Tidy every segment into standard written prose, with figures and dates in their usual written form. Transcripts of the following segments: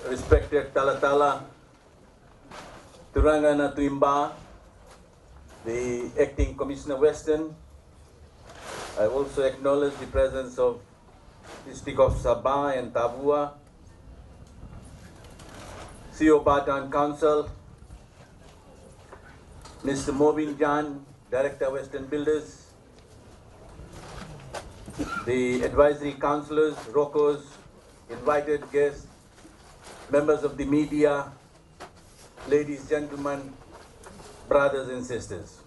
respected Talatala, Turangana Tuimba, the Acting Commissioner Western. I also acknowledge the presence of District of Sabah and Tavua, CEO Batan Council, Mr. Mobin Jan, Director Western Builders, the advisory councillors, ROCOs, invited guests, members of the media, ladies, gentlemen, brothers and sisters.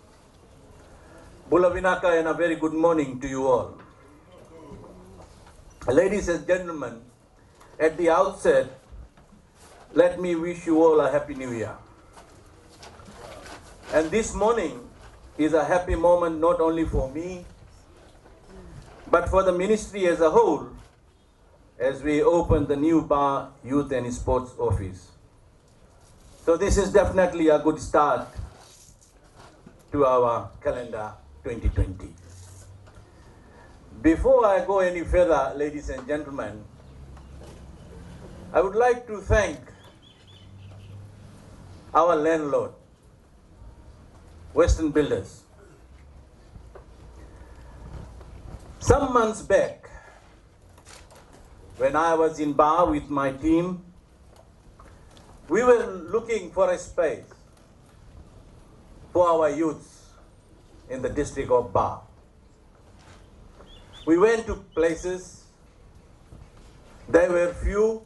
Bula Vinaka and a very good morning to you all. Ladies and gentlemen, at the outset, let me wish you all a Happy New Year. And this morning is a happy moment not only for me, but for the ministry as a whole, as we open the new Bar Youth and Sports Office. So this is definitely a good start to our calendar 2020. Before I go any further, ladies and gentlemen, I would like to thank our landlord, Western Builders. Some months back, when I was in Bar with my team, we were looking for a space for our youths in the district of Bar. We went to places, there were few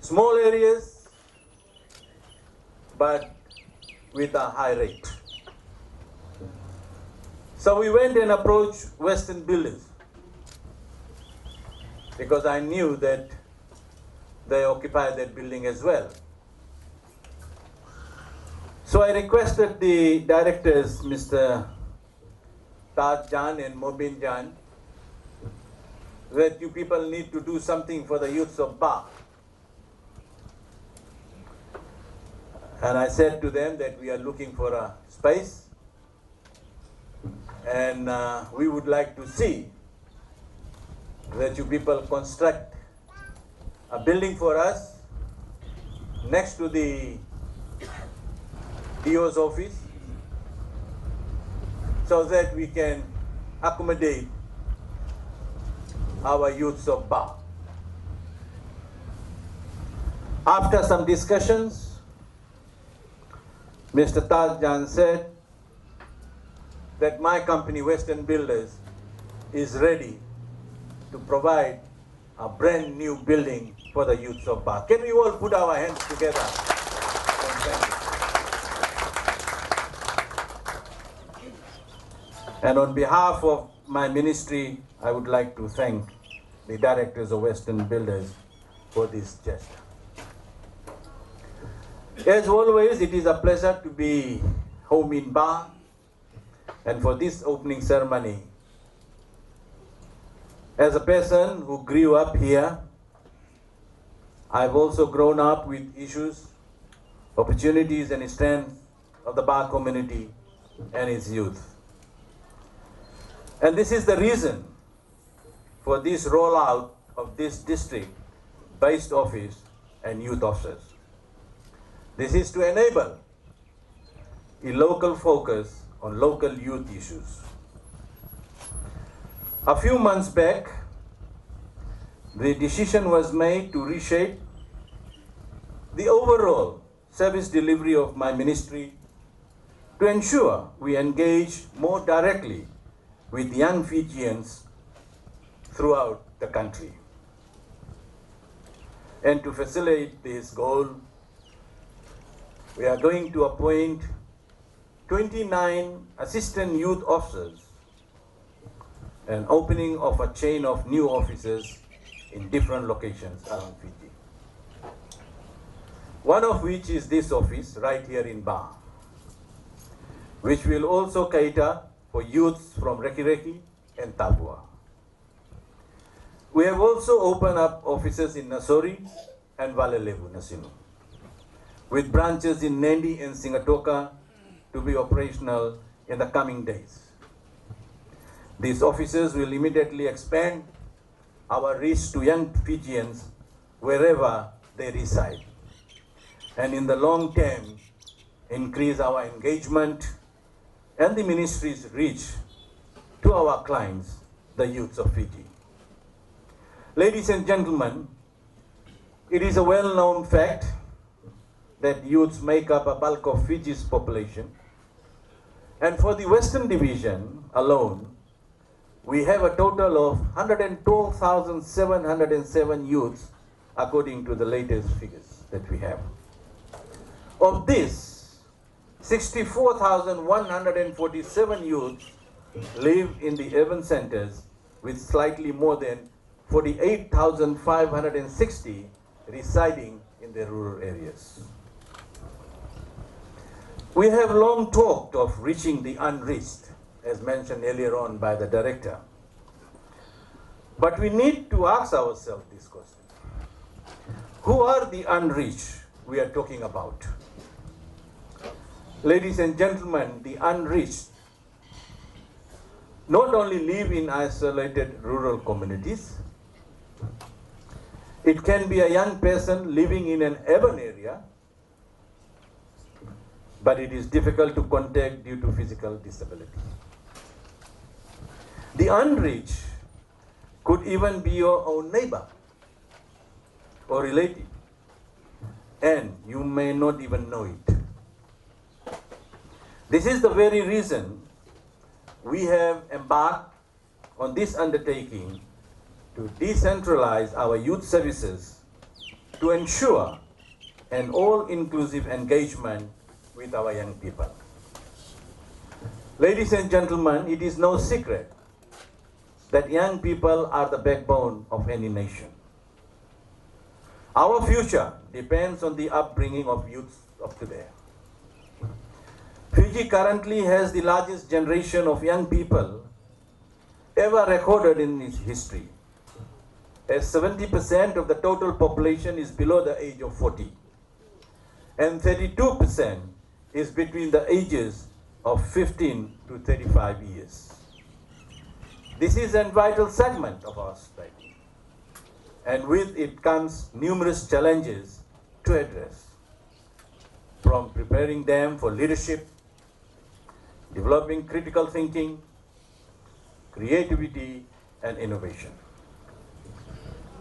small areas, but with a high rate. So we went and approached Western Builders because I knew that they occupy that building as well. So I requested the directors, Mr. Taj Jan and Mobin Jan, that you people need to do something for the youths of Bar. And I said to them that we are looking for a space and we would like to see that you people construct a building for us next to the DO's office so that we can accommodate our youths of Bar. After some discussions, Mr. Taj Jan said that my company, Western Builders, is ready to provide a brand new building for the youths of Bar. Can we all put our hands together? And on behalf of my ministry, I would like to thank the directors of Western Builders for this gesture. As always, it is a pleasure to be home in Bar, and for this opening ceremony. As a person who grew up here, I've also grown up with issues, opportunities and strength of the Bar community and its youth. And this is the reason for this rollout of this district-based office and youth officers. This is to enable a local focus on local youth issues. A few months back, the decision was made to reshape the overall service delivery of my ministry to ensure we engage more directly with young Fijians throughout the country. And to facilitate this goal, we are going to appoint 29 assistant youth officers and opening of a chain of new offices in different locations around Fiji. One of which is this office right here in Bar, which will also cater for youths from Rakiraki and Tavua. We have also opened up offices in Nasori and Valelevu, Nasinu, with branches in Nandi and Singatoka to be operational in the coming days. These offices will immediately expand our reach to young Fijians wherever they reside, and in the long term, increase our engagement and the ministry's reach to our clients, the youths of Fiji. Ladies and gentlemen, it is a well-known fact that youths make up a bulk of Fiji's population, and for the Western Division alone, we have a total of 112,707 youths according to the latest figures that we have. Of this, 64,147 youths live in the urban centers, with slightly more than 48,560 residing in the rural areas. We have long talked of reaching the unreached, as mentioned earlier on by the director. But we need to ask ourselves this question. Who are the unreached we are talking about? Ladies and gentlemen, the unreached not only live in isolated rural communities, it can be a young person living in an urban area, but it is difficult to contact due to physical disability. The unreached could even be your own neighbor or relative, and you may not even know it. This is the very reason we have embarked on this undertaking to decentralize our youth services to ensure an all-inclusive engagement with our young people. Ladies and gentlemen, it is no secret that young people are the backbone of any nation. Our future depends on the upbringing of youths of today. Fiji currently has the largest generation of young people ever recorded in its history, as 70% of the total population is below the age of 40, and 32% is between the ages of 15 to 35 years. This is a vital segment of our society, and with it comes numerous challenges to address, from preparing them for leadership, developing critical thinking, creativity, and innovation.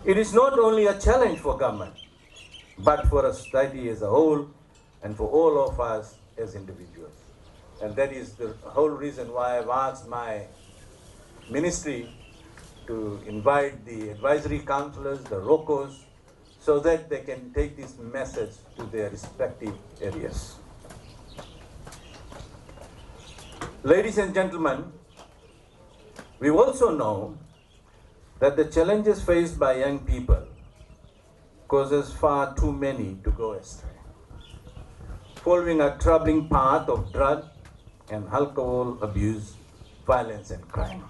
It is not only a challenge for government, but for a society as a whole and for all of us as individuals. And that is the whole reason why I've asked my ministry to invite the advisory councillors, the ROCOs, so that they can take this message to their respective areas. Ladies and gentlemen, we also know that the challenges faced by young people causes far too many to go astray, following a troubling path of drug and alcohol abuse, violence and crime.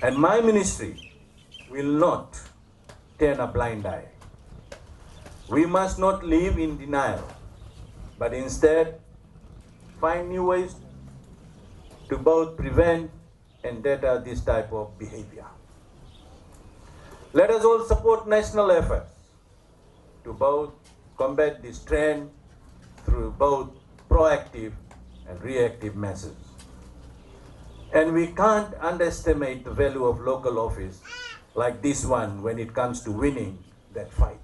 And my ministry will not turn a blind eye. We must not live in denial, but instead find new ways to both prevent and deter this type of behavior. Let us all support national efforts to both combat this trend through both proactive and reactive measures. And we can't underestimate the value of local office like this one when it comes to winning that fight.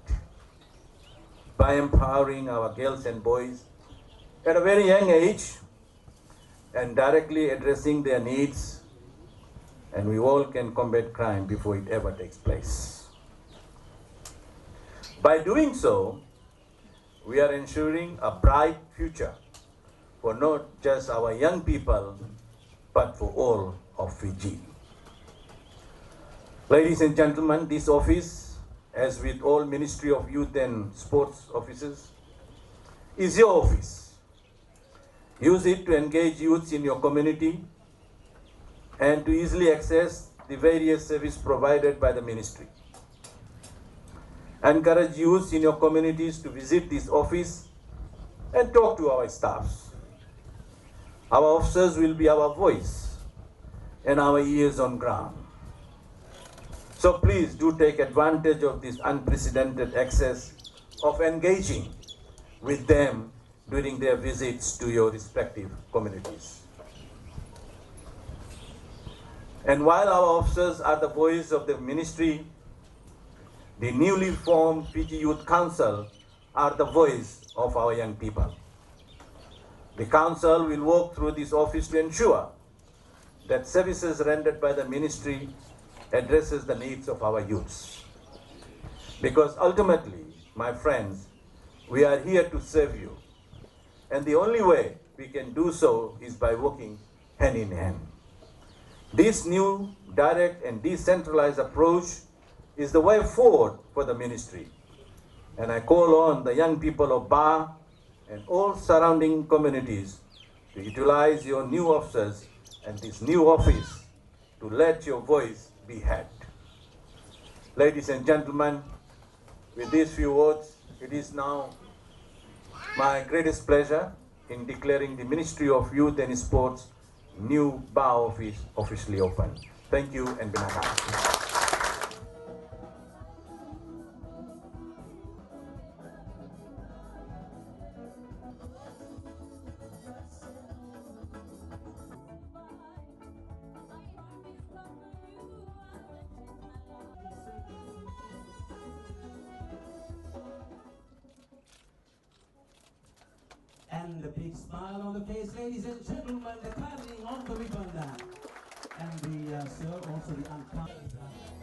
By empowering our girls and boys at a very young age and directly addressing their needs, and we all can combat crime before it ever takes place. By doing so, we are ensuring a bright future for not just our young people, but for all of Fiji. Ladies and gentlemen, this office, as with all Ministry of Youth and Sports offices, is your office. Use it to engage youths in your community and to easily access the various services provided by the ministry. Encourage youths in your communities to visit this office and talk to our staffs. Our officers will be our voice and our ears on ground. So please do take advantage of this unprecedented access of engaging with them during their visits to your respective communities. And while our officers are the voice of the ministry, the newly formed Fiji Youth Council are the voice of our young people. The Council will work through this office to ensure that services rendered by the ministry addresses the needs of our youths. Because ultimately, my friends, we are here to serve you. And the only way we can do so is by working hand in hand. This new, direct and decentralized approach is the way forward for the ministry. And I call on the young people of Ba and all surrounding communities to utilize your new officers and this new office to let your voice be heard. Ladies and gentlemen, with these few words, it is now my greatest pleasure in declaring the Ministry of Youth and Sports new Ba office officially open. Thank you and Binaka. And the big smile on the face, ladies and gentlemen, the clapping on the ribbon. And the sir, also the uncountable.